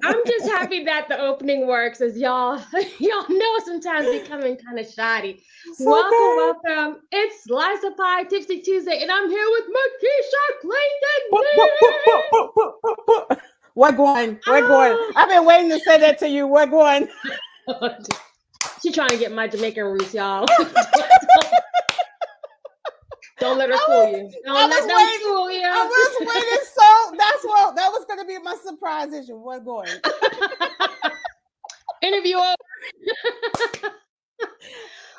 I'm just happy that the opening works, as y'all know sometimes becoming kind of shoddy. It's Welcome, okay. welcome. It's Slice of Pie Tipsy Tuesday, and I'm here with Mekeshia Clayton. Boop, boop, boop, boop, boop, boop, boop, boop. What going? What going? Oh, I've been waiting to say that to you. What going? she trying to get my Jamaican roots, y'all. Don't let her I fool was, you. I Don't let was them waiting. fool I you. was waiting. So that was going to be my surprise issue. What going? Interview over.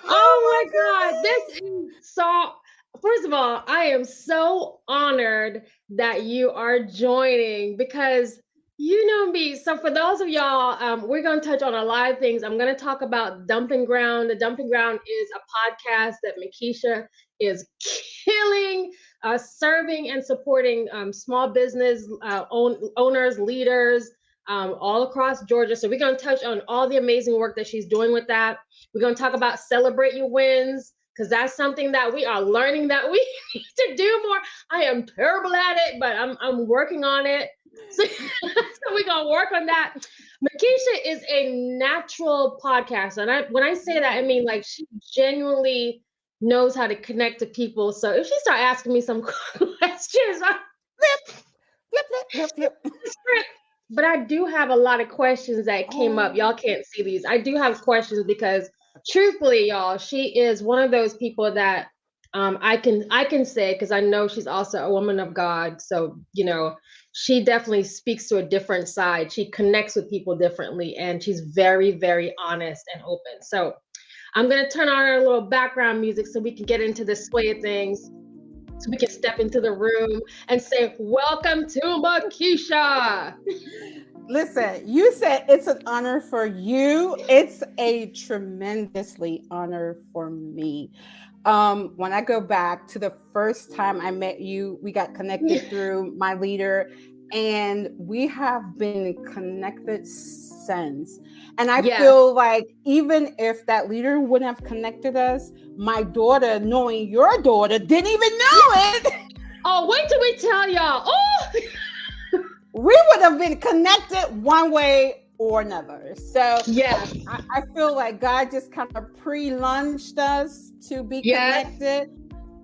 Oh Oh my God. This is so, first of all, I am so honored that you are joining because you know me. So, for those of y'all, we're going to touch on a lot of things. I'm going to talk about Dumping Ground. The Dumping Ground is a podcast that Mekeshia is killing, serving and supporting small business owners, leaders, all across Georgia. So, we're going to touch on all the amazing work that she's doing with that. We're going to talk about celebrate your wins because that's something that we are learning that we need to do more. I am terrible at it, but I'm working on it. So, so we're going to work on that. Mekeshia is a natural podcaster. And when I say that, I mean like she genuinely knows how to connect to people. So if she start asking me some questions, flip, flip, flip, flip. but I do have a lot of questions that came up. Oh, Y'all can't see these. I do have questions because truthfully, y'all, she is one of those people that I can say because I know she's also a woman of God. So, she definitely speaks to a different side. She connects with people differently and she's very, very honest and open. So I'm gonna turn on our little background music so we can get into the sway of things. So we can step into the room and say, welcome to Mekeshia. listen, you said it's an honor for you. It's a tremendously honor for me. When I go back to the first time I met you, we got connected through my leader, and we have been connected since. And I Yes. feel like even if that leader wouldn't have connected us, my daughter, knowing your daughter, didn't even know it. Oh, wait till we tell y'all. Oh, We would have been connected one way or another. So yes, I feel like God just kind of pre-lunged us to be yes. connected.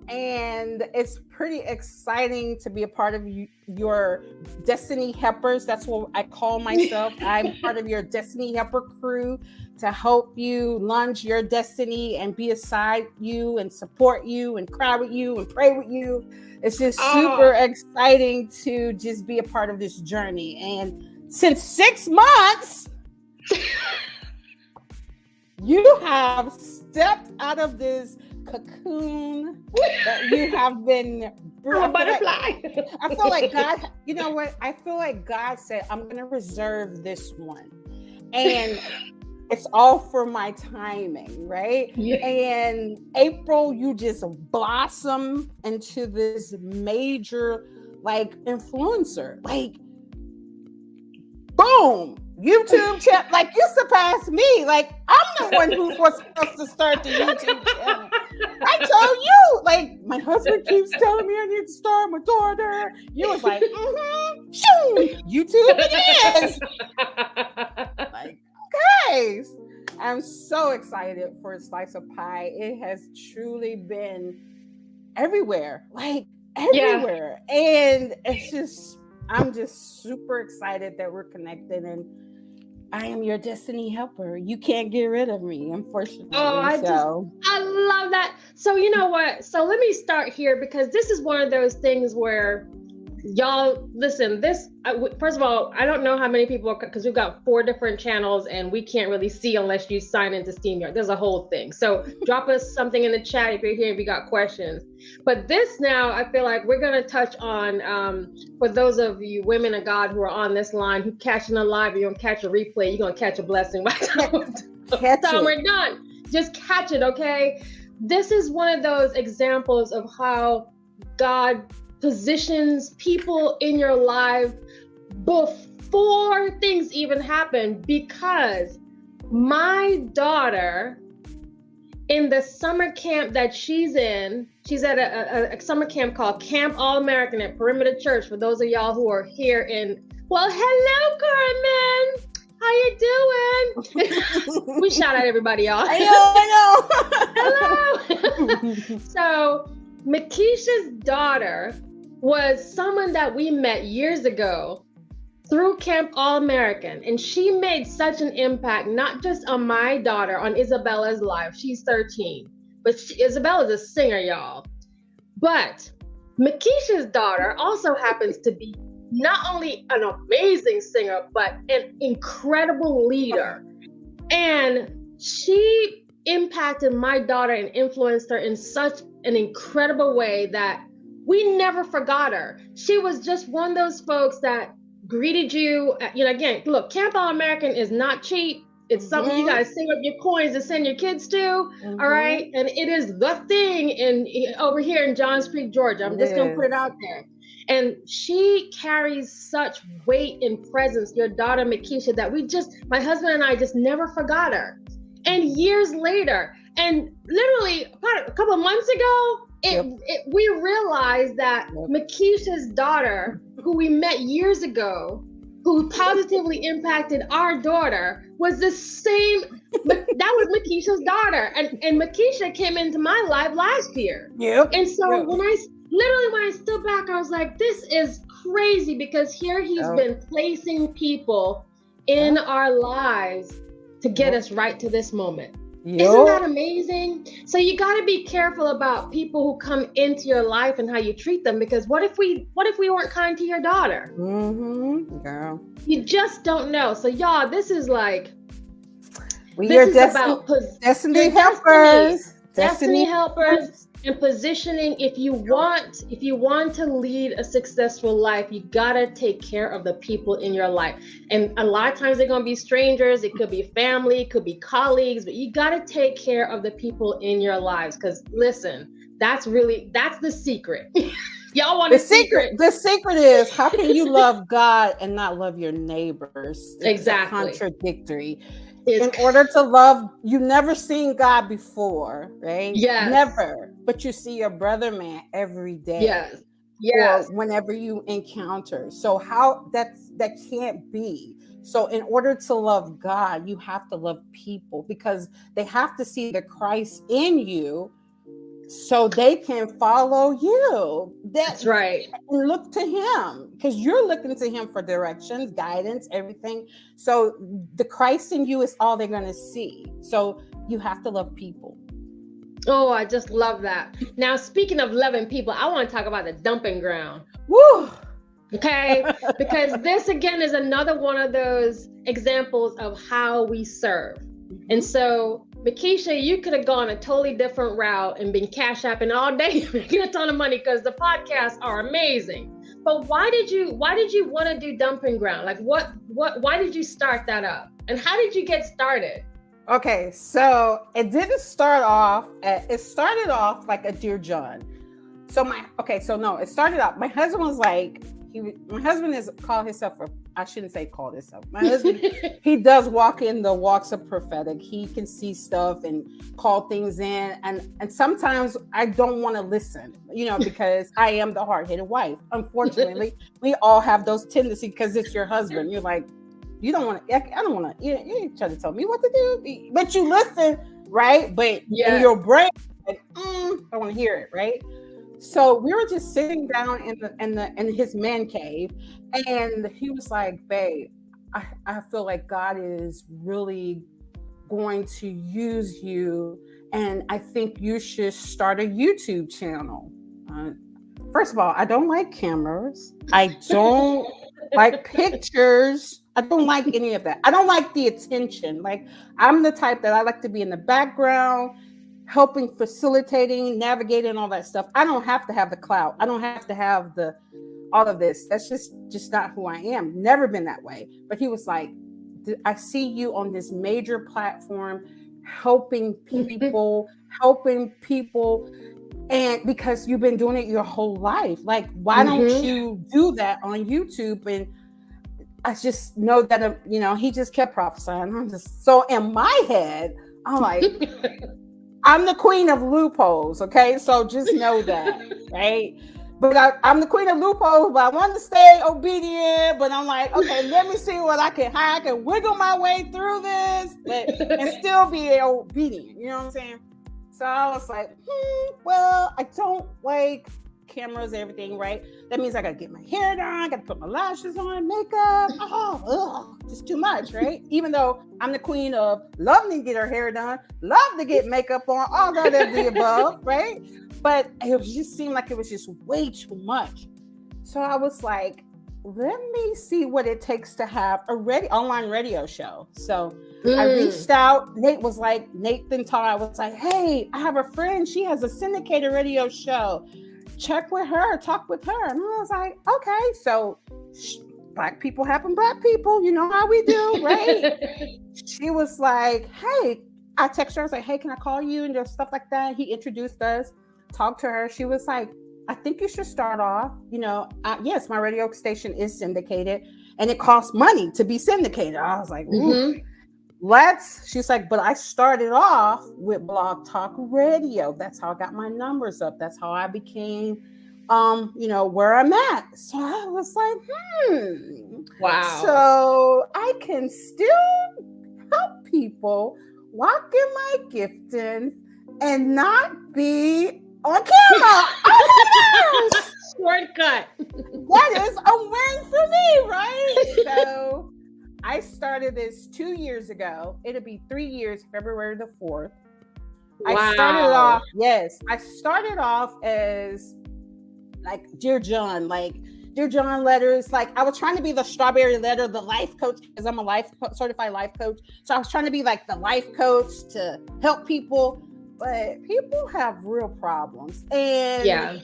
And it's pretty exciting to be a part of your Destiny Helpers. That's what I call myself. I'm part of your Destiny Helper crew to help you launch your destiny and be beside you and support you and cry with you and pray with you. It's just super Oh, exciting to just be a part of this journey. And since 6 months, you have stepped out of this cocoon that you have been. I'm a butterfly. I feel like God, you know what? I feel like God said, I'm going to reserve this one. And it's all for my timing, right? Yeah. And April, you just blossom into this major, like, influencer. Like, boom, YouTube channel. Like, you surpassed me. Like, I'm the one who was supposed to start the YouTube channel. I told you, like, my husband keeps telling me I need to start my daughter. You was like, shoo, YouTube it is. Like, okay. I'm so excited for Slice of Pie. It has truly been everywhere, like everywhere. Yeah. And it's just, I'm just super excited that we're connected, and I am your destiny helper. You can't get rid of me, unfortunately. Oh, I love that. So you know what? So let me start here because this is one of those things where y'all listen. First of all, I don't know how many people because we've got 4 different channels and we can't really see unless you sign into StreamYard. There's a whole thing. So drop us something in the chat if you're here. If you got questions. But this now, I feel like we're gonna touch on for those of you women of God who are on this line who catching a live, you're gonna catch a replay. You're gonna catch a blessing by the time we're done. Just catch it, okay? This is one of those examples of how God positions people in your life before things even happen, because my daughter in the summer camp that she's in, She's at a summer camp called Camp All American at Perimeter Church. For those of y'all who are here in, well, hello, Carmen. How you doing? We shout out everybody, y'all. I know. Hello. So Mekeshia's daughter was someone that we met years ago through Camp All American, and she made such an impact, not just on my daughter, on Isabella's life. She's 13, but Isabella's a singer, y'all. But Mekeshia's daughter also happens to be not only an amazing singer, but an incredible leader. And she impacted my daughter and influenced her in such an incredible way that we never forgot her. She was just one of those folks that greeted you. Again, look, Camp All American is not cheap. It's something you gotta save up your coins to send your kids to. All right. And it is the thing over here in Johns Creek, Georgia. I'm just gonna put it out there. And she carries such weight and presence, your daughter Mekeshia, that my husband and I just never forgot her. And years later, and literally about a couple of months ago, we realized that Mekeshia's daughter, who we met years ago, who positively impacted our daughter, was the same. That was Mekeshia's daughter, and Mekeshia came into my life last year. And so when I stood back, I was like, this is crazy, because here he's been placing people in our lives to get us right to this moment. Isn't that amazing? So you got to be careful about people who come into your life and how you treat them, because what if we weren't kind to your daughter? Girl, you just don't know. So y'all, this is like, we are destiny helpers. Destiny helpers. And positioning. If you want to lead a successful life, you gotta take care of the people in your life. And a lot of times they're gonna be strangers, it could be family, it could be colleagues, but you gotta take care of the people in your lives. Because listen, that's the secret. Y'all want the secret? The secret is, how can you love God and not love your neighbors? It's exactly contradictory. In order to love, you've never seen God before, right? Yes. Never. But you see your brother man every day. Yes. Or whenever you encounter. So that can't be. So in order to love God, you have to love people, because they have to see the Christ in you, so they can follow you. That's right. And look to him, because you're looking to him for directions, guidance, everything. So the Christ in you is all they're going to see. So you have to love people. Oh, I just love that. Now, speaking of loving people, I want to talk about the dumping ground. Woo! Okay, because this again is another one of those examples of how we serve. And so, Mekeshia, you could have gone a totally different route and been cash apping all day, making a ton of money, because the podcasts are amazing. But why did you want to do dumping ground? Like why did you start that up? And how did you get started? Okay, so it started off like a Dear John. It started out, my husband was like, my husband is called himself, I shouldn't say called himself. My husband, he does walk in the walks of prophetic. He can see stuff and call things in. And sometimes I don't want to listen, because I am the hard-headed wife. Unfortunately, we all have those tendencies, because it's your husband. You're like, you don't want to, I don't want to, you ain't trying to tell me what to do, but you listen, right? But in your brain, like, I don't want to hear it, right? So we were just sitting down in his man cave, and he was like, babe, I feel like God is really going to use you, and I think you should start a YouTube channel. First of all, I don't like cameras. I don't like pictures. I don't like any of that. I don't like the attention. Like, I'm the type that I like to be in the background, helping, facilitating, navigating, all that stuff. I don't have to have the clout. I don't have to have all of this. That's just not who I am. Never been that way. But he was like, I see you on this major platform, helping people, and because you've been doing it your whole life. Like, why don't you do that on YouTube? And I just know that, he just kept prophesying. I'm just so in my head, I'm like, I'm the queen of loopholes, okay? So just know that, right? But I'm the queen of loopholes, but I want to stay obedient. But I'm like, okay, let me see what how I can wiggle my way through this, but and still be obedient. You know what I'm saying? So I was like, well, I don't like cameras, everything, right? That means I gotta get my hair done, I gotta put my lashes on, makeup. Just too much, right? Even though I'm the queen of loving to get her hair done, love to get makeup on, all that of the above, right? But it just seemed like it was just way too much. So I was like, let me see what it takes to have a online radio show. So I reached out. Nathan Todd, I was like, hey, I have a friend. She has a syndicated radio show. Check with her, talk with her. And I was like, okay. So Black people helping Black people. You know how we do, right? She was like, hey, I texted her. I was like, hey, can I call you? And just stuff like that. He introduced us, talked to her. She was like, I think you should start off, yes, my radio station is syndicated and it costs money to be syndicated. I was like, she's like, but I started off with Blog Talk Radio. That's how I got my numbers up. That's how I became, where I'm at. So I was like, wow. So I can still help people walk in my giftings and not be on camera. Oh my gosh! Shortcut. That is a win for me, right? So I started this 2 years ago. It'll be 3 years, February the 4th. Wow. I started off as like Dear John letters. Like I was trying to be the strawberry letter, the life coach, because I'm a certified life coach. So I was trying to be like the life coach to help people. But people have real problems. And I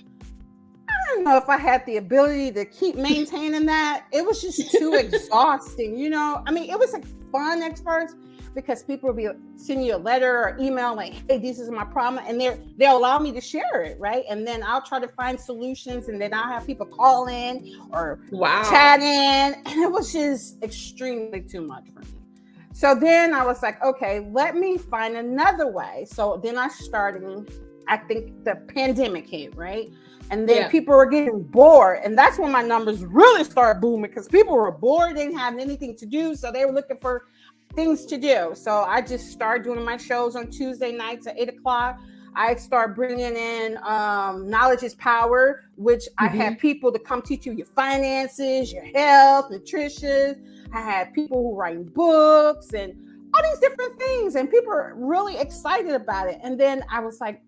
don't know if I had the ability to keep maintaining that. It was just too exhausting, I mean, it was like fun at first because people will be sending you a letter or email like, hey, this is my problem. And they'll allow me to share it, right? And then I'll try to find solutions, and then I'll have people call in or chat in. And it was just extremely too much for me. So then I was like, okay, let me find another way. So then I think the pandemic hit, right? And then people were getting bored. And that's when my numbers really started booming because people were bored, they didn't have anything to do. So they were looking for things to do. So I just started doing my shows on Tuesday nights at 8:00. I started bringing in Knowledge is Power, which I had people to come teach you your finances, your health, nutrition. I had people who write books and all these different things, and people are really excited about it. And then I was like,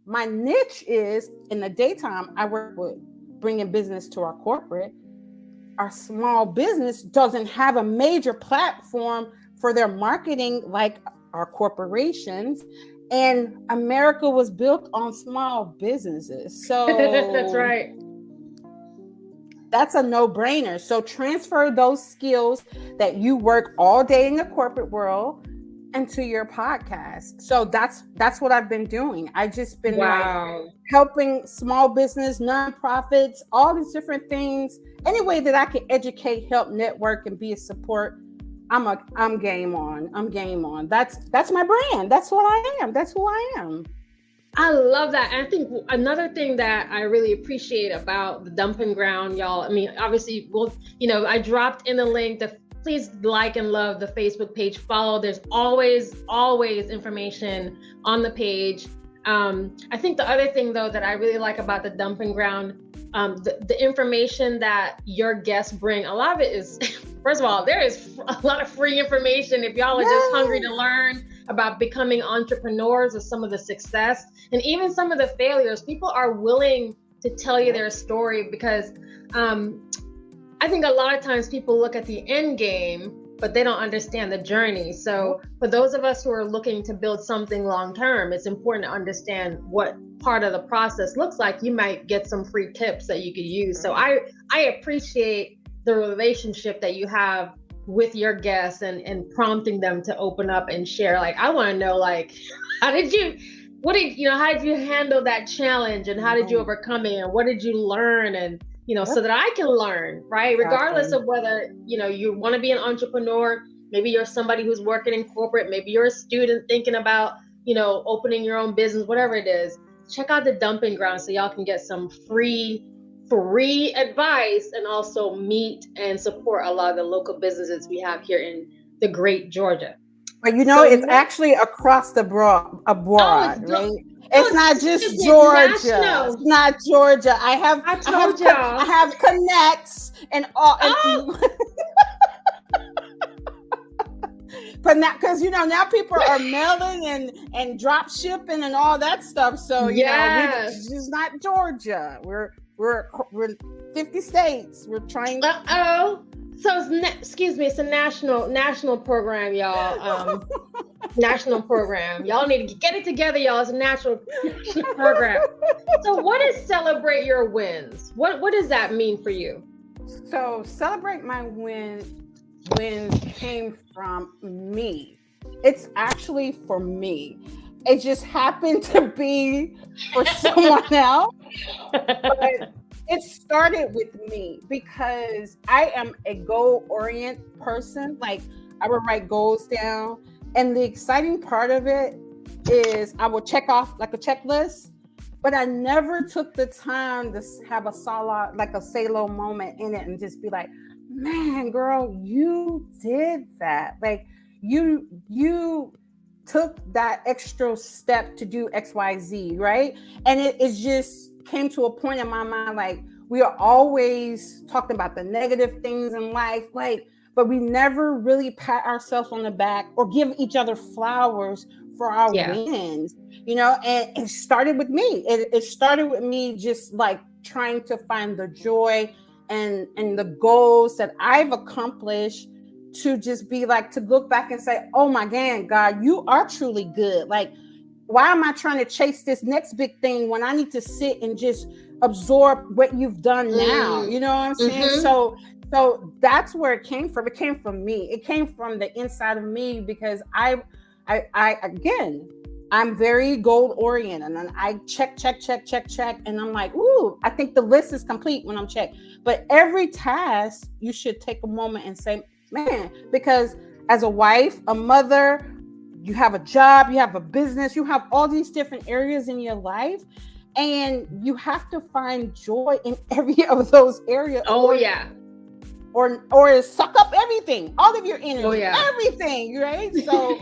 my niche is in the daytime, I work with bringing business to our corporate. Our small business doesn't have a major platform for their marketing like our corporations. And America was built on small businesses. So that's right. That's a no-brainer. So transfer those skills that you work all day in the corporate world into your podcast. So that's what I've been doing. I just been like helping small business, nonprofits, all these different things. Any way that I can educate, help, network, and be a support, I'm game on. I'm game on. That's my brand. That's what I am. That's who I am. I love that. And I think another thing that I really appreciate about the Dumping Ground, y'all, I mean, obviously, I dropped in the link. Please like and love the Facebook page, follow. There's always information on the page. I think the other thing, though, that I really like about the Dumping Ground, the information that your guests bring, a lot of it is, first of all, there is a lot of free information. If y'all are just hungry to learn about becoming entrepreneurs or some of the success and even some of the failures, people are willing to tell you their story because I think a lot of times people look at the end game, but they don't understand the journey. So for those of us who are looking to build something long-term, it's important to understand what part of the process looks like. You might get some free tips that you could use. So I appreciate the relationship that you have with your guests and prompting them to open up and share. Like, I want to know, like, how did you handle that challenge and how did you overcome it and what did you learn? And so that I can learn, right? Regardless of whether, you want to be an entrepreneur, maybe you're somebody who's working in corporate, maybe you're a student thinking about, opening your own business, whatever it is, check out the dumping ground so y'all can get some free advice and also meet and support a lot of the local businesses we have here in the great Georgia. But So it's actually across the abroad, right? It's not just Georgia. It's not Georgia. I have connects and all. But not because now people are mailing and drop shipping and all that stuff. So it's just not Georgia. We're 50 states. We're trying. So it's a national program, y'all. National program. Y'all need to get it together, y'all. It's a national program. So what is celebrate your wins? What does that mean for you? So celebrate my wins came from me. It's actually for me. It just happened to be for someone else. But it started with me because I am a goal-oriented person. Like, I would write goals down. And the exciting part of it is I will check off like a checklist, but I never took the time to have a salo moment in it and just be like, man, girl, you did that. Like, you took that extra step to do XYZ, right? And it just came to a point in my mind, like, we are always talking about the negative things in life, like, but we never really pat ourselves on the back or give each other flowers for our wins, and it started with me. It started with me just like trying to find the joy and the goals that I've accomplished, to just be like, to look back and say, oh my God, you are truly good. Like, why am I trying to chase this next big thing when I need to sit and just absorb what you've done now? You know what I'm saying? So that's where it came from. It came from me. It came from the inside of me, because I again, I'm very goal oriented, and I check. And I'm like, ooh, I think the list is complete when I'm checked. But every task, you should take a moment and say, man, because as a wife, a mother, you have a job, you have a business, you have all these different areas in your life, and you have to find joy in every of those areas. Or suck up everything, all of your energy, everything, right? So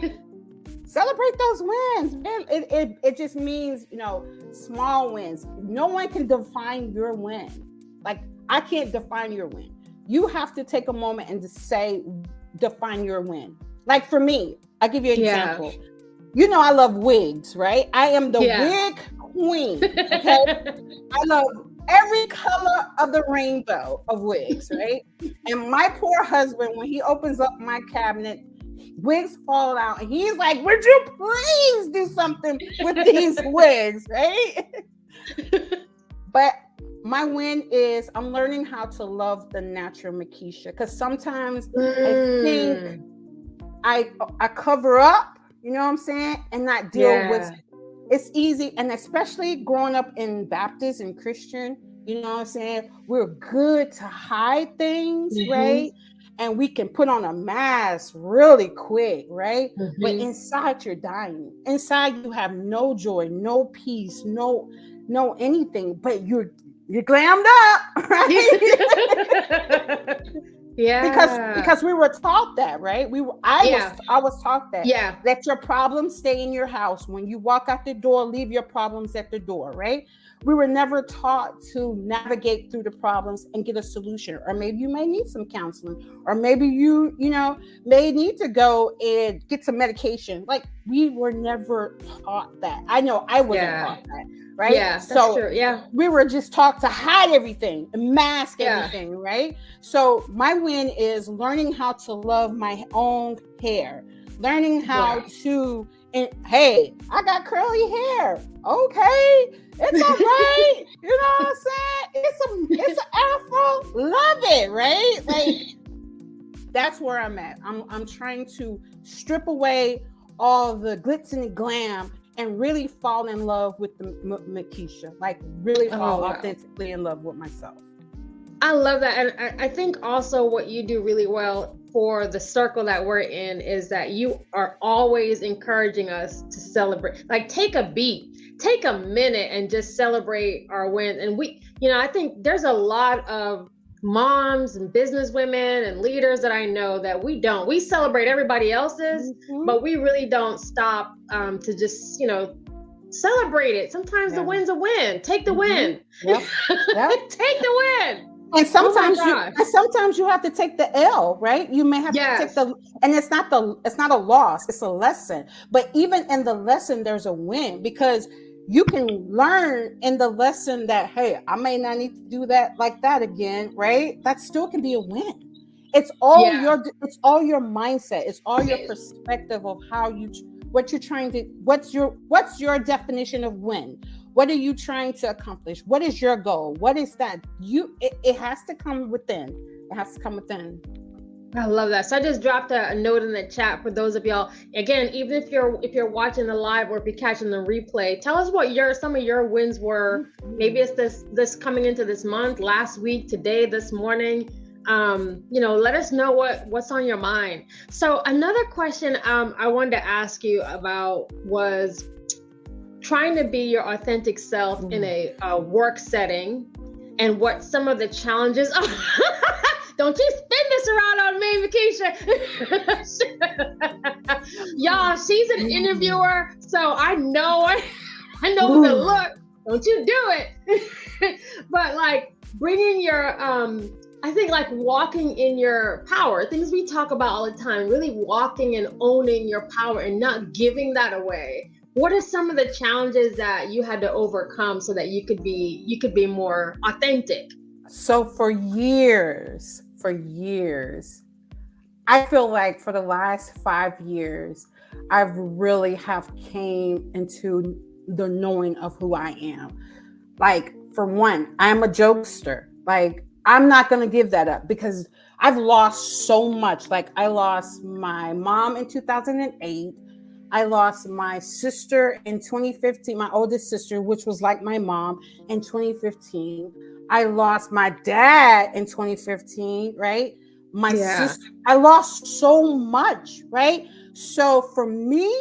celebrate those wins, man. It just means, small wins. No one can define your win. Like, I can't define your win. You have to take a moment and just define your win. Like, for me, I'll give you an example. I love wigs, right? I am the wig queen. Okay. I love every color of the rainbow of wigs, right? And my poor husband, when he opens up my cabinet, wigs fall out, and he's like, would you please do something with these wigs, right? But my win is I'm learning how to love the natural Mekeshia, because sometimes I think I cover up, you know what I'm saying, and not deal with it. It's easy, and especially growing up in Baptist and Christian, you know what I'm saying, we're good to hide things, right? And we can put on a mask really quick, right? But inside you're dying. Inside you have no joy, no peace, no anything, but you're glammed up, right? Because we were taught that, right? I was taught that. Let your problems stay in your house. When you walk out the door, leave your problems at the door, right? We were never taught to navigate through the problems and get a solution. Or maybe you may need some counseling, or maybe you may need to go and get some medication. Like, we were never taught that. I know I wasn't taught that, right? Yeah, that's true. Yeah. We were just taught to hide everything and mask everything, right? So my win is learning how to love my own hair, learning how to, and hey, I got curly hair. Okay, it's all right. You know what I'm saying? It's an afro. Love it, right? Like, that's where I'm at. I'm trying to strip away all the glitz and glam and really fall in love with the Mekeshia. Like, really fall authentically in love with myself. I love that. And I think also what you do really well for the circle that we're in is that you are always encouraging us to celebrate. Like, take a beat, take a minute and just celebrate our win. And I think there's a lot of moms and business women and leaders that I know that we celebrate everybody else's, but we really don't stop to just, celebrate it. Sometimes the win's a win. Take the win. Yep. Take the win. And sometimes sometimes you have to take the L, right? You may have to take and it's not a loss, it's a lesson. But even in the lesson, there's a win, because you can learn in the lesson that, hey, I may not need to do that like that again, right? That still can be a win. It's all it's all your mindset. It's all your perspective of what's your definition of win? What are you trying to accomplish? What is your goal? What is that? It has to come within. It has to come within. I love that. So I just dropped a note in the chat for those of y'all. Again, even if you're watching the live or if you're catching the replay, tell us what some of your wins were. Maybe it's this coming into this month, last week, today, this morning. Let us know what's on your mind. So another question I wanted to ask you about was trying to be your authentic self in a work setting, and what some of the challenges are. Don't you spin this around on me, Mekeshia. Y'all, she's an interviewer, so I know the look. Don't you do it. But like bringing your, I think like walking in your power, things we talk about all the time, really walking and owning your power and not giving that away. What are some of the challenges that you had to overcome so that you could be more authentic? So for years, I feel like for the last 5 years, I've really have came into the knowing of who I am. Like, for one, I'm a jokester. Like, I'm not going to give that up because I've lost so much. Like, I lost my mom in 2008. I lost my sister in 2015, my oldest sister, which was like my mom, in 2015. I lost my dad in 2015, right? My sister, I lost so much, right? So for me,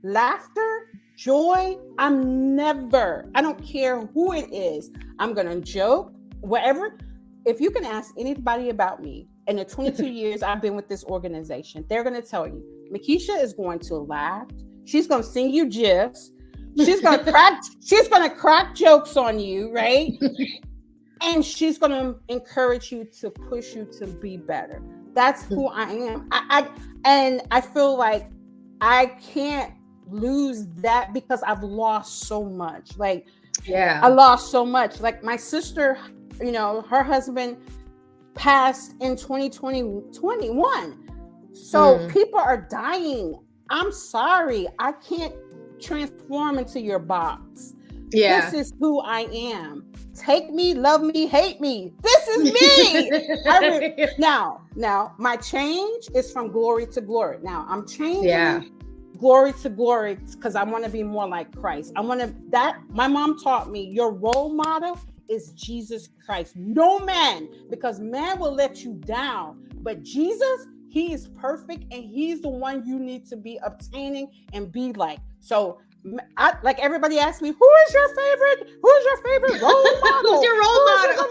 laughter, joy, I don't care who it is. I'm going to joke, whatever. If you can ask anybody about me in the 22 years I've been with this organization, they're going to tell you, Mekeshia is going to laugh. She's going to sing you gifs. She's going to crack jokes on you, right? And she's going to encourage you to push you to be better. That's who I am. And I feel like I can't lose that because I've lost so much. Like, I lost so much. Like my sister, her husband passed in 2021. So people are dying. I'm sorry. I can't transform into your box. This is who I am. Take me, love me, hate me. This is me. Now, my change is from glory to glory. Now, I'm changing glory to glory because I want to be more like Christ. My mom taught me your role model is Jesus Christ. No man, because man will let you down. But Jesus, he is perfect and he's the one you need to be obtaining and be like. So like everybody asks me, who is your favorite role model? Who's your role model?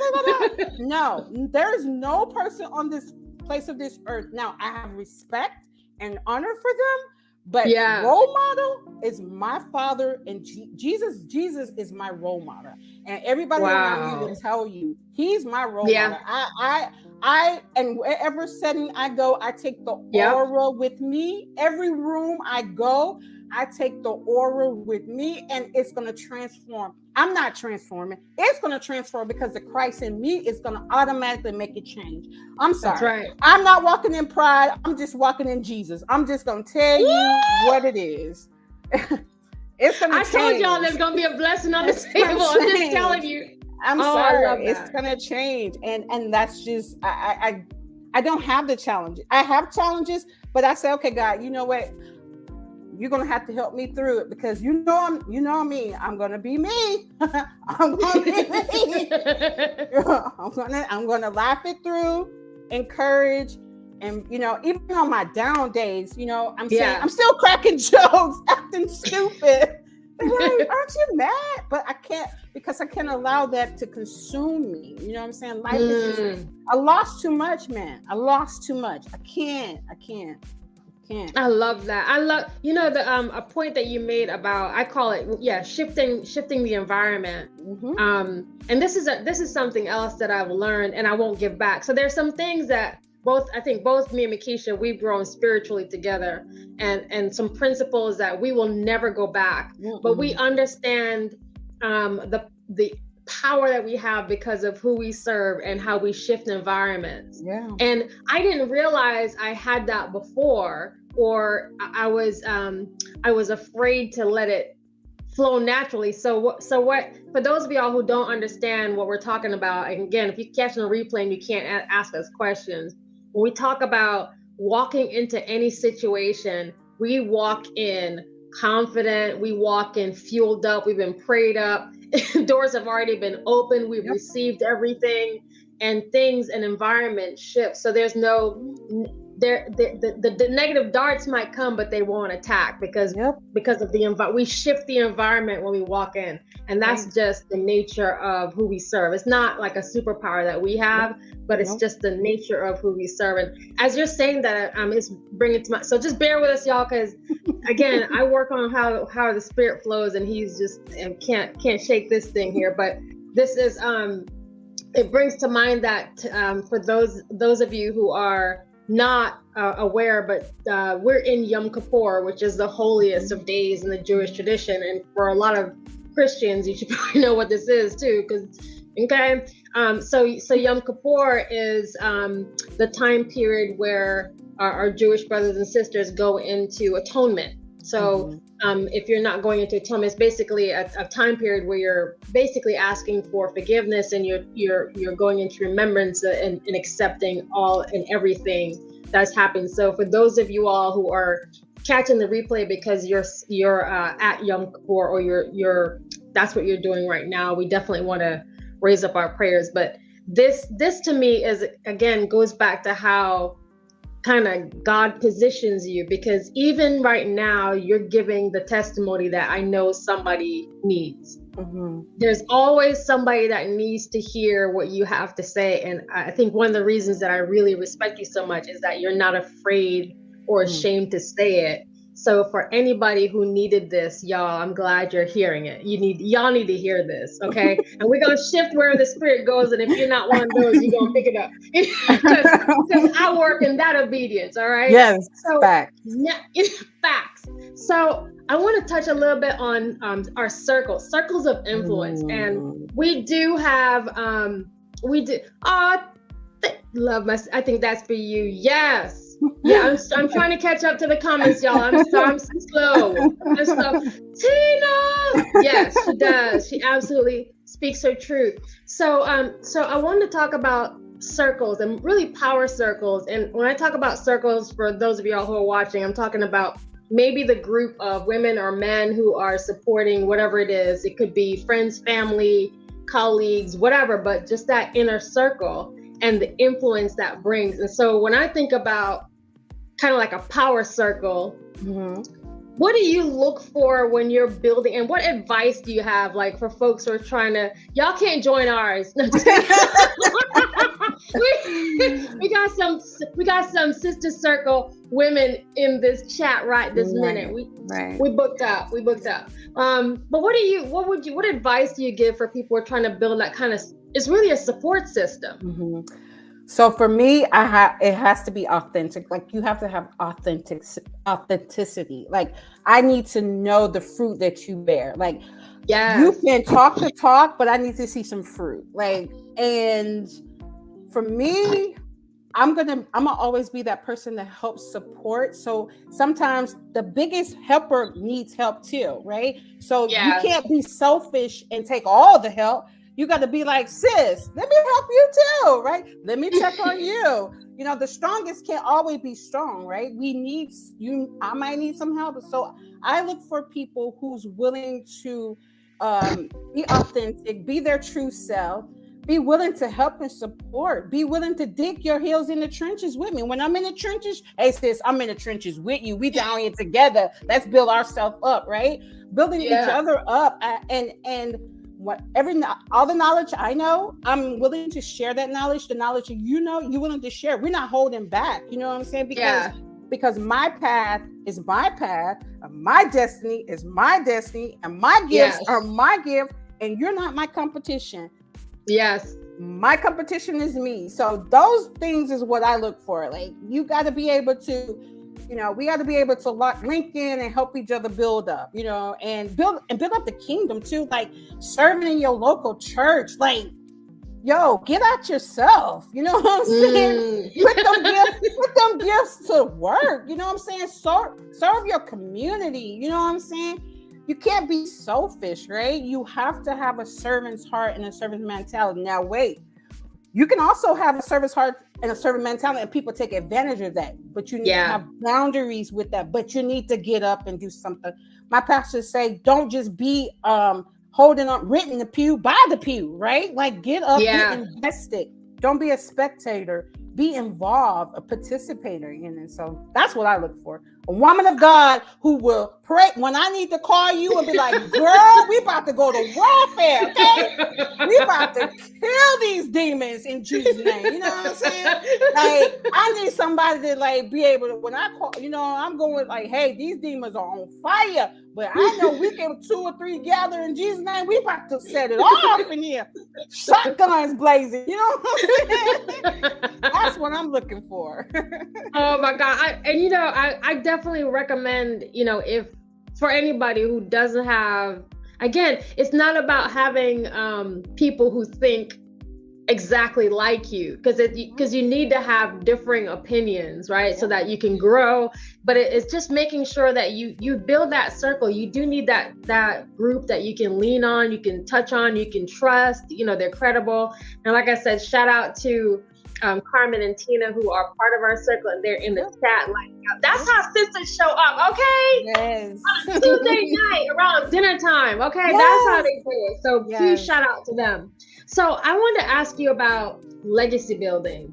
No, there is no person on this place of this earth. Now, I have respect and honor for them, but role model is my father and Jesus. Jesus is my role model, and everybody around you will tell you he's my role model. I and wherever setting I go, I take the aura with me. Every room I go, I take the aura with me, and it's going to transform. I'm not transforming. It's going to transform because the Christ in me is going to automatically make it change. I'm sorry. That's right. I'm not walking in pride. I'm just walking in Jesus. I'm just going to tell you what it is. It's going to change. I told y'all there's going to be a blessing on the table. I'm just telling you. I'm sorry. It's going to change. And that's just, I don't have the challenge. I have challenges, but I say, okay, God, you know what? You're gonna have to help me through it because you know me. I'm gonna be me. I'm gonna be me. I'm gonna laugh it through, encourage, And even on my down days, I'm saying Yeah. I'm still cracking jokes, acting stupid. They're like, aren't you mad? But I can't, because I can't allow that to consume me. You know what I'm saying? Life is just, I lost too much, man. I lost too much. I can't. I love that. I love, the a point that you made about, I call it, shifting the environment. And this is something else that I've learned and I won't give back. So there's some things that I think both me and Mekeshia, we've grown spiritually together, and some principles that we will never go back. But we understand the power that we have because of who we serve and how we shift environments. Yeah. And I didn't realize I had that before, or I was afraid to let it flow naturally. So what, for those of y'all who don't understand what we're talking about, and again, if you catch the replay and you can't ask us questions, when we talk about walking into any situation, we walk in confident, we walk in fueled up, we've been prayed up, doors have already been opened, we've received everything, and things and environment shift. So there's no, the negative darts might come, but they won't attack because of the we shift the environment when we walk in, and that's just the nature of who we serve. It's not like a superpower that we have, but it's just the nature of who we serve. And as you're saying that, it's bringing to mind. So just bear with us, y'all, because again, I work on how the spirit flows, and he's just can't shake this thing here. But this is it brings to mind that for those of you who are not aware, but we're in Yom Kippur, which is the holiest of days in the Jewish tradition, and for a lot of Christians, you should probably know what this is too, so Yom Kippur is the time period where our Jewish brothers and sisters go into atonement. So if you're not going into atonement, it's basically a time period where you're basically asking for forgiveness, and you're going into remembrance and accepting all and everything that's happened. So for those of you all who are catching the replay because you're at Yom Kippur, or you're that's what you're doing right now, we definitely want to raise up our prayers. But this to me is, again, goes back to how kind of God positions you, because even right now you're giving the testimony that I know somebody needs. There's always somebody that needs to hear what you have to say. And I think one of the reasons that I really respect you so much is that you're not afraid or ashamed to say it. So for anybody who needed this, y'all, I'm glad you're hearing it. Y'all need to hear this, okay? And we're gonna shift where the spirit goes, and if you're not one of those, you're gonna pick it up. Because I work in that obedience, all right? Yes, so, facts. Yeah, facts. So I want to touch a little bit on our circles of influence, and we do have love my. I think that's for you. Yes. Yeah, I'm trying to catch up to the comments, y'all. I'm slow. Tina! Yes, she does. She absolutely speaks her truth. So I wanted to talk about circles, and really power circles. And when I talk about circles, for those of y'all who are watching, I'm talking about maybe the group of women or men who are supporting whatever it is. It could be friends, family, colleagues, whatever, but just that inner circle and the influence that brings. And so when I think about kind of like a power circle, what do you look for when you're building, and what advice do you have, like, for folks who are trying to, y'all can't join ours. No, we got some sister circle women in this chat right this minute. We booked up. But what advice do you give for people who are trying to build that kind of, it's really a support system? So for me, it has to be authentic. Like, you have to have authenticity. Like, I need to know the fruit that you bear. Like, you can talk the talk, but I need to see some fruit. Like, and for me, I'm gonna always be that person that helps support. So sometimes the biggest helper needs help too, right? So you can't be selfish and take all the help. You got to be like, sis, let me help you too, right? Let me check on you. You know, the strongest can't always be strong, right? I might need some help. So I look for people who's willing to be authentic, be their true self, Be willing to help and support. Be willing to dig your heels in the trenches with me. When I'm in the trenches, hey sis, I'm in the trenches with you. We down here together. Let's build ourselves up, right? Building each other up, and what all the knowledge I know, I'm willing to share that knowledge. The knowledge you know, you're willing to share. We're not holding back. You know what I'm saying? Because my path is my path, and my destiny is my destiny, and my gifts are my gift, and you're not my competition. Yes. My competition is me. So those things is what I look for. Like, you got to be able to, we got to be able to link in and help each other build up, and build up the kingdom too. Like serving in your local church, like, yo, get out yourself. You know what I'm saying? Put them gifts to work. You know what I'm saying? Serve your community. You know what I'm saying? You can't be selfish, right? You have to have a servant's heart and a servant mentality. Now, wait, you can also have a servant's heart and a servant mentality, and people take advantage of that. But you need to have boundaries with that. But you need to get up and do something. My pastors say, don't just be holding on, written the pew by the pew, right? Like, get up, get invested. Don't be a spectator. Be involved, a participator in it. So that's what I look for. A woman of God who will pray when I need to call you and be like, girl, we about to go to warfare, okay? We about to kill these demons in Jesus' name. You know what I'm saying? Like, I need somebody to like be able to, when I call, I'm going like, hey, these demons are on fire. But I know we can 2 or 3 gather in Jesus' name. We about to set it off in here. Shotguns blazing. You know what I'm saying? That's what I'm looking for. Oh my God. I definitely recommend, if for anybody who doesn't have, again, it's not about having people who think exactly like you, because you need to have differing opinions, right? So that you can grow. But it's just making sure that you build that circle. You do need that group that you can lean on, you can touch on, you can trust, they're credible. And like I said, shout out to Carmen and Tina, who are part of our circle, and they're in the chat. Like, that's how sisters show up, okay? Yes. On a Tuesday night around dinner time, okay? Yes. That's how they do it. So huge shout out to them. So I want to ask you about legacy building,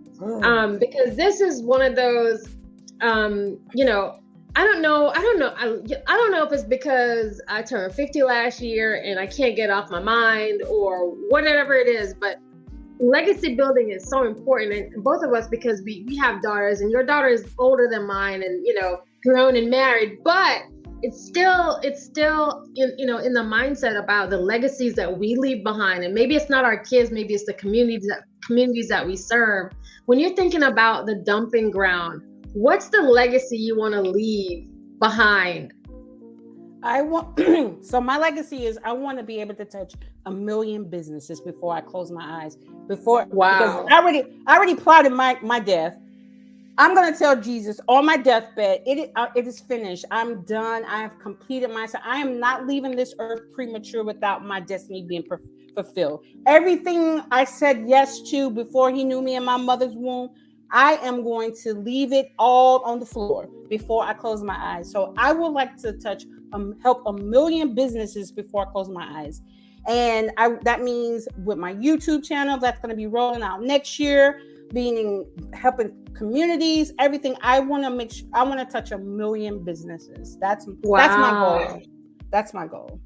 because this is one of those, I don't know if it's because I turned 50 last year and I can't get off my mind or whatever it is, but legacy building is so important, and both of us, because we have daughters, and your daughter is older than mine, and grown and married, but it's still in the mindset about the legacies that we leave behind. And maybe it's not our kids, maybe it's the communities that we serve. When you're thinking about the dumping ground, what's the legacy you want to leave behind? So my legacy is I want to be able to touch 1 million businesses before I close my eyes. Because I already plotted my death. I'm going to tell Jesus on my deathbed, it is finished. I'm done. I have completed myself. I am not leaving this earth premature without my destiny being fulfilled. Everything I said yes to before he knew me in my mother's womb, I am going to leave it all on the floor before I close my eyes. So I would like to help 1 million businesses before I close my eyes. And that means with my YouTube channel, that's going to be rolling out next year, helping communities, everything. I want to touch 1 million businesses. That's my goal. That's my goal.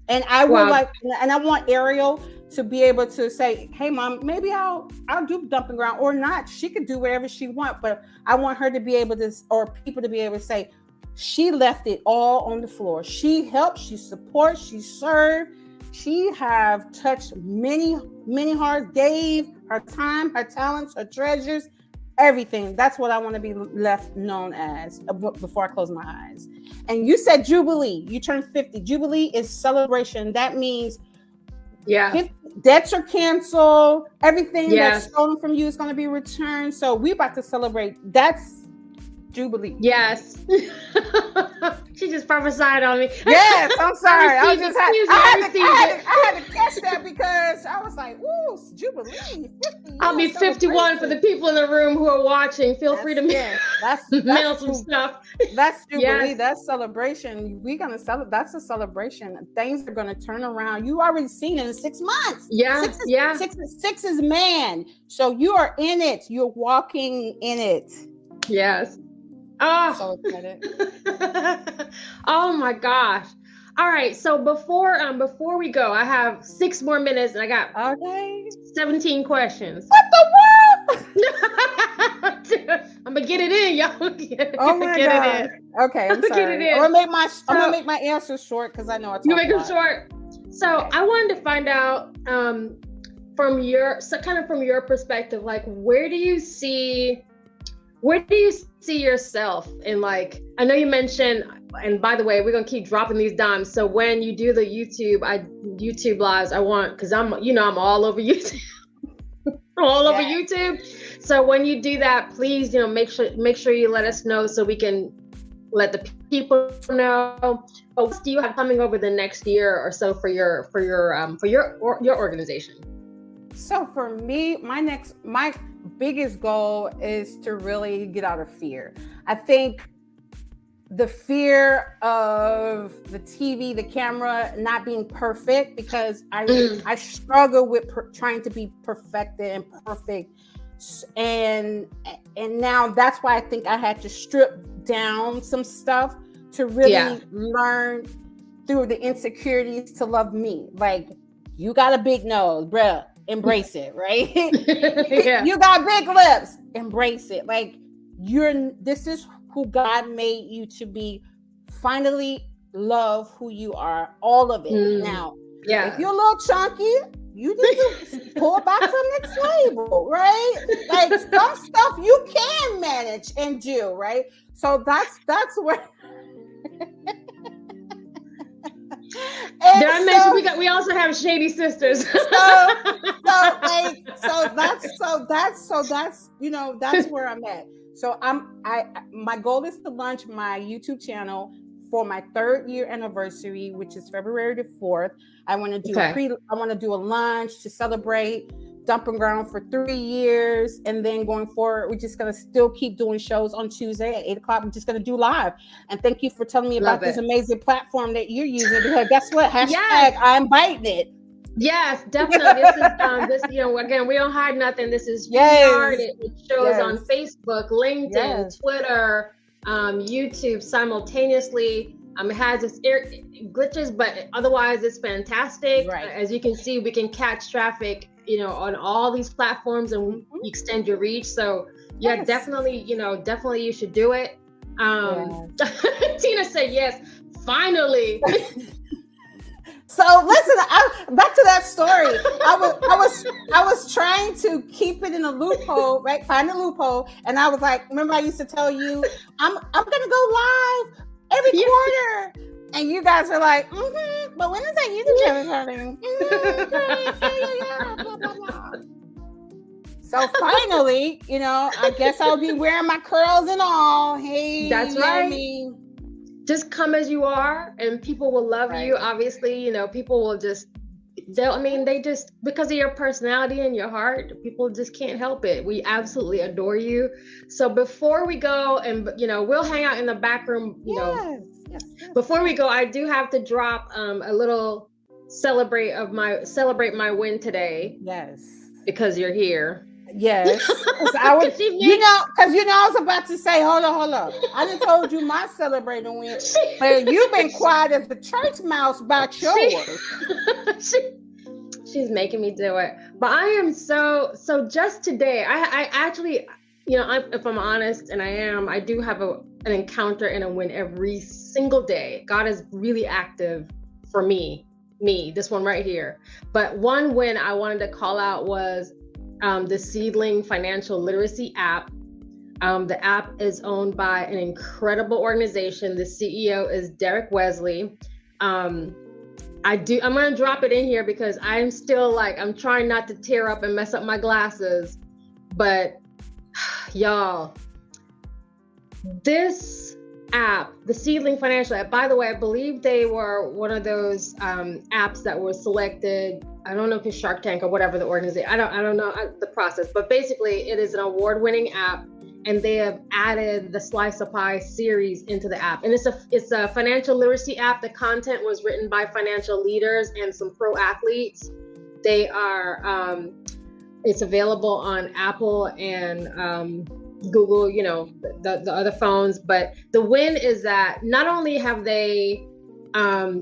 And I would and I want Ariel to be able to say, hey mom, maybe I'll do dumping ground or not. She could do whatever she wants, but I want her to be able to, or people to be able to say, she left it all on the floor. She helped, she supports, she served. She have touched many, many hearts, gave her time, her talents, her treasures, everything. That's what I want to be left known as before I close my eyes. And you said Jubilee. You turned 50. Jubilee is celebration. That means debts are canceled. Everything that's stolen from you is going to be returned. So we're about to celebrate. That's Jubilee. Yes. She just prophesied on me. Yes, I'm sorry. I had to catch that because I was like, "Ooh, Jubilee." 50 I'll be 51 for the people in the room who are watching. Feel free to mail some stuff. That's Jubilee. Yes. That's celebration. We're gonna celebrate. That's a celebration. Things are gonna turn around. You already seen it in 6 months. Yeah, Six is man. So you are in it. You're walking in it. Yes. Oh, so excited. Oh my gosh. All right. So before we go, I have 6 more minutes and I got 17 questions. What the world? I'm gonna get it in, y'all. Oh my God. Okay, I'm sorry. I'm gonna make my answers short because I know it's. You make them short. So okay. I wanted to find out from your perspective, like where do you see yourself in, like, I know you mentioned, and by the way, we're gonna keep dropping these dimes. So when you do the YouTube lives, I want, because I'm all over YouTube. All over YouTube. So when you do that, please, make sure you let us know so we can let the people know. What do you have coming over the next year or so for your organization? So for me, my biggest goal is to really get out of fear. I think the fear of the TV, the camera not being perfect, because I struggle with trying to be perfected and perfect. And now that's why I think I had to strip down some stuff to really learn through the insecurities to love me. Like, you got a big nose, bruh. Embrace it, right? You got big lips. Embrace it. Like, this is who God made you to be. Finally love who you are, all of it. Now, if you're a little chunky, you need to pull back from next label, right? Like, some stuff you can manage and do, right? So that's where. Did I mention we also have shady sisters? That's where I'm at. So my goal is to launch my YouTube channel for my 3rd year anniversary, which is February the 4th. I want to do a launch to celebrate Dumping Ground for 3 years, and then going forward, we're just gonna still keep doing shows on Tuesday at 8:00. We're just gonna do live. And thank you for telling me about this amazing platform that you're using, because guess what? Hashtag I'm biting it. Yes, definitely. This is again, we don't hide nothing. This is hard. It shows on Facebook, LinkedIn, Twitter, YouTube simultaneously. It has its glitches, but otherwise it's fantastic. Right. As you can see, we can catch traffic, on all these platforms, and extend your reach. So definitely you should do it. Tina said yes, finally. So listen, back to that story. I was trying to keep it in a loophole, right? Find a loophole, and I was like, remember I used to tell you, I'm gonna go live every quarter, and you guys are like, but when is that YouTube channel starting? Blah, blah, blah. So finally, I guess I'll be wearing my curls and all. Hey, that's right. Just come as you are, and people will love you. Obviously, people will they just, because of your personality and your heart, people just can't help it. We absolutely adore you. So before we go, and we'll hang out in the back room, Yes. Before we go, I do have to drop a little celebrate my win today. Yes. Because you're here. Yes. Because I was about to say, hold on. I done told you my celebrating win, but you've been quiet as the church mouse about yours. She's making me do it. But I am so just today, I actually, if I'm honest, and I do have an encounter and a win every single day. God is really active for me, this one right here. But one win I wanted to call out was the Seedling Financial Literacy app. The app is owned by an incredible organization. The CEO is Derek Wesley. I'm going to drop it in here because I'm still I'm trying not to tear up and mess up my glasses. But y'all, This app, the Seedling Financial app, by the way, I believe they were one of those apps that were selected. I don't know if it's Shark Tank or whatever the organization. I don't know the process, but basically it is an award-winning app, and they have added the Slice of Pie series into the app. And it's a financial literacy app. The content was written by financial leaders and some pro athletes. They are it's available on Apple and Google, you know, the other phones. But the win is that not only have they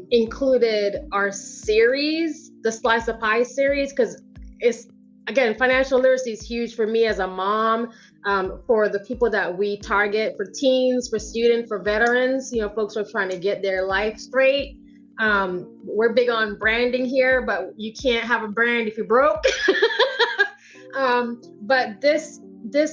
included our series, the Slice of Pie series, because it's, again, financial literacy is huge for me as a mom, for the people that we target, for teens, for students, for veterans, you know, folks who are trying to get their life straight. We're big on branding here, but you can't have a brand if you're broke. But this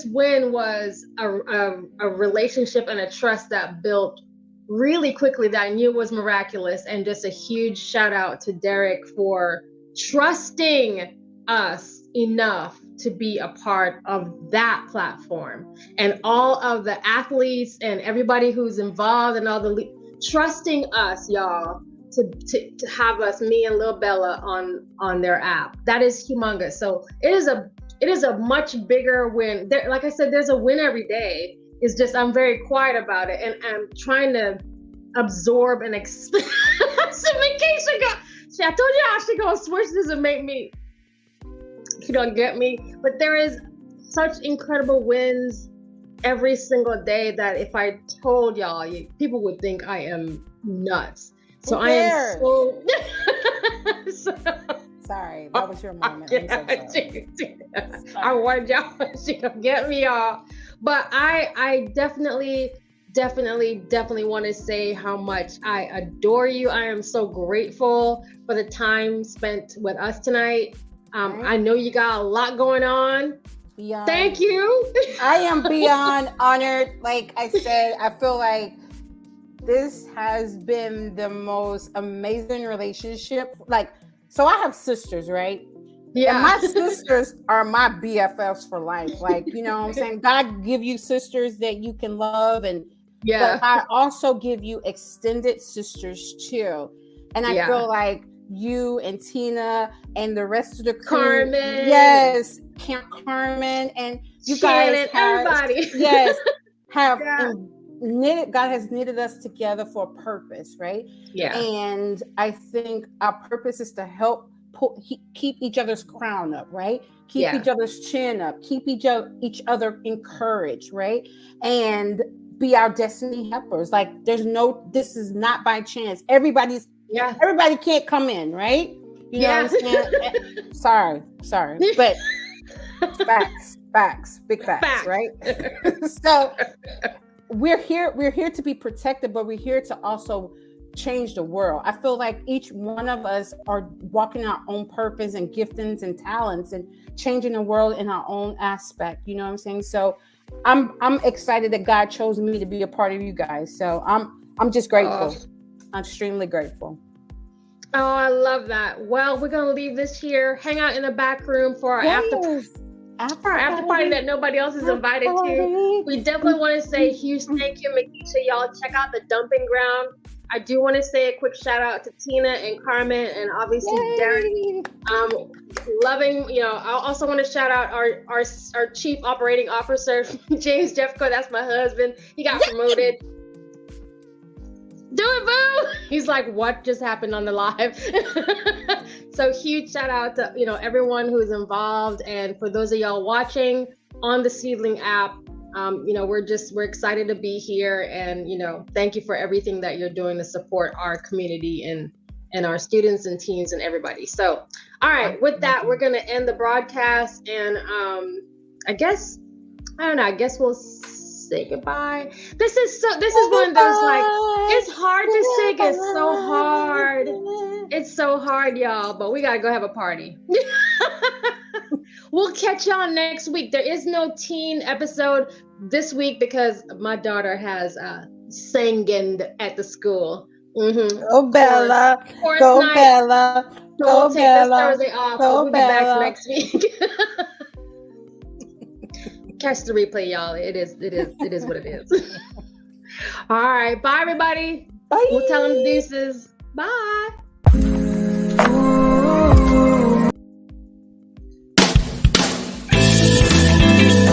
win was a relationship and a trust that built really quickly that I knew was miraculous. And just a huge shout out to Derek for trusting us enough to be a part of that platform, and all of the athletes and everybody who's involved and all the trusting us, y'all, to have us, me and Lil Bella, on their app. That is humongous. So it is a much bigger win. Like I said, there's a win every day. It's just I'm very quiet about it, and I'm trying to absorb and expand. So Mekeshia I told you I should go switch this and make me. You don't get me, but there is such incredible wins every single day that if I told y'all, people would think I am nuts. So I am so. Sorry, that was your moment. I wanted y'all to get me off, but I definitely want to say how much I adore you. I am so grateful for the time spent with us tonight. I know you got a lot going on. Beyond, thank you. I am beyond honored. Like I said, I feel like this has been the most amazing relationship. Like, so I have sisters, right? Yeah. And my sisters are my BFFs for life. Like, you know what I'm saying? God give you sisters that you can love, and but I also give you extended sisters too. And I feel like you and Tina and the rest of the crew, Carmen, yes, Carmen, and you Shannon, guys have, everybody, yes, have knitted. God has knitted us together for a purpose, right? Yeah. And I think our purpose is to help keep each other's crown up, right? Keep each other's chin up. Keep each other encouraged, right? And be our destiny helpers. Like, this is not by chance. Everybody can't come in, right? You know what I'm saying? Sorry. But facts, big facts, right? So we're here to be protected, but we're here to also change the world. I feel like each one of us are walking our own purpose and giftings and talents and changing the world in our own aspect. You know what I'm saying? So I'm excited that God chose me to be a part of you guys. So I'm just grateful. I'm extremely grateful. Oh, I love that. Well, we're gonna leave this here. Hang out in the back room for our after party that nobody else is invited to. We definitely want to say a huge thank you, Mekeshia. Y'all check out the dumping ground. I do want to say a quick shout out to Tina and Carmen, and obviously Derek. Loving, you know, I also want to shout out our chief operating officer, James Jeffco. That's my husband. He got promoted. Do it, boo! He's like, what just happened on the live? So huge shout out to, you know, everyone who's involved, and for those of y'all watching on the Seedling app, you know, we're excited to be here, and you know, thank you for everything that you're doing to support our community and our students and teens and everybody. So, all right, with that, we're gonna end the broadcast, and I guess we'll say goodbye. This is one of those, like, it's hard to sing. It's so hard. It's so hard, y'all, but we gotta go have a party. We'll catch y'all next week. There is no teen episode this week because my daughter has singing at the school. Mm-hmm. Go Bella. Go Bella. Go take this Thursday off. We'll be back next week. Catch the replay, y'all. It is what it is. All right. Bye, everybody. Bye. We'll tell them deuces. Bye.